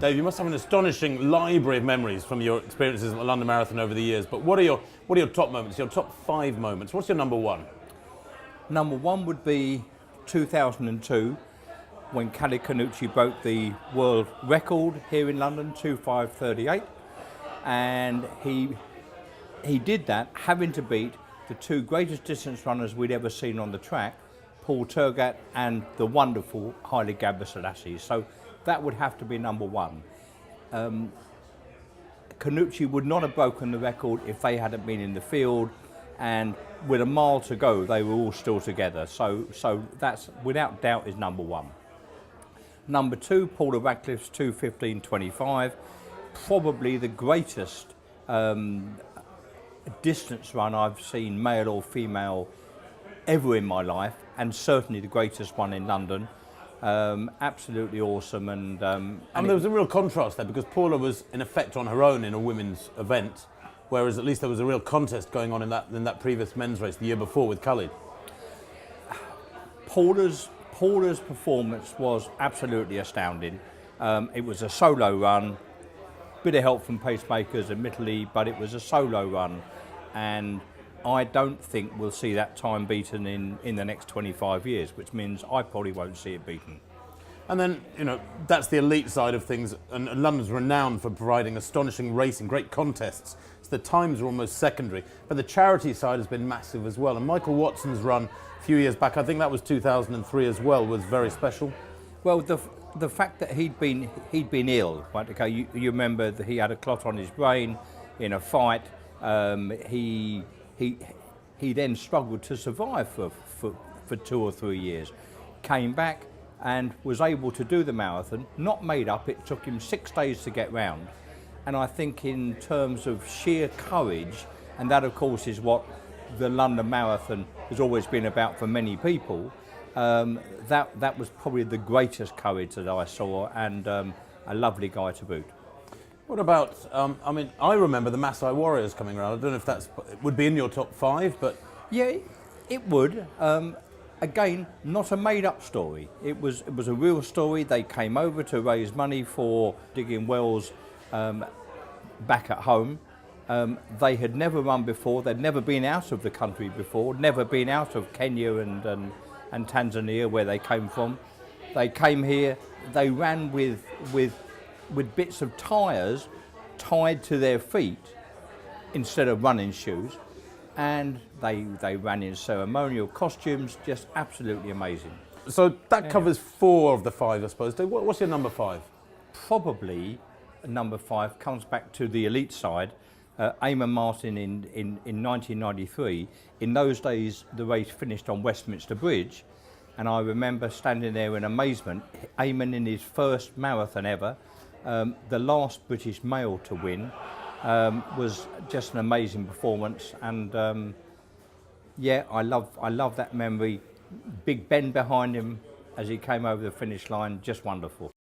Dave, you must have an astonishing library of memories from your experiences at the London Marathon over the years. But what are your top moments? Your top 5 moments? What's your number 1? Number 1 would be 2002, when Kelly Canucci broke the world record here in London, 2:5:38, and he did that having to beat the 2 greatest distance runners we'd ever seen on the track, Paul Tergat and the wonderful Haile Gebrselassie. So that would have to be number 1. Canucci would not have broken the record if they hadn't been in the field, and with a mile to go, they were all still together. So that's without doubt is number 1. Number 2, Paula Radcliffe's 2:15:25, probably the greatest distance run I've seen, male or female, ever in my life, and certainly the greatest one in London. Absolutely awesome, and there was a real contrast there, because Paula was in effect on her own in a women's event, whereas at least there was a real contest going on in that previous men's race the year before with Khalid. Paula's performance was absolutely astounding. It was a solo run, bit of help from pacemakers admittedly, but it was a solo run, and I don't think we'll see that time beaten in the next 25 years, which means I probably won't see it beaten. And then, that's the elite side of things, and London's renowned for providing astonishing racing, great contests, so the times are almost secondary. But the charity side has been massive as well, and Michael Watson's run a few years back, I think that was 2003 as well, was very special. Well, the fact that he'd been ill, right? Okay, you remember that he had a clot on his brain in a fight. He then struggled to survive for 2 or 3 years, came back and was able to do the marathon, not made up, it took him 6 days to get round. And I think in terms of sheer courage, and that of course is what the London Marathon has always been about for many people, that was probably the greatest courage that I saw, and a lovely guy to boot. What about, I remember the Maasai Warriors coming around. I don't know if it would be in your top 5, but... Yeah, it would. Again, not a made-up story. It was a real story. They came over to raise money for digging wells back at home. They had never run before. They'd never been out of the country before, never been out of Kenya and Tanzania, where they came from. They came here, they ran with bits of tyres tied to their feet instead of running shoes, and they ran in ceremonial costumes, just absolutely amazing. So that covers 4 of the 5, I suppose. Dave, what's your number 5? Probably number 5 comes back to the elite side. Eamon Martin in 1993. In those days, the race finished on Westminster Bridge, and I remember standing there in amazement. Eamon in his first marathon ever, the last British male to win, was just an amazing performance, and yeah, I love that memory. Big Ben behind him as he came over the finish line, just wonderful.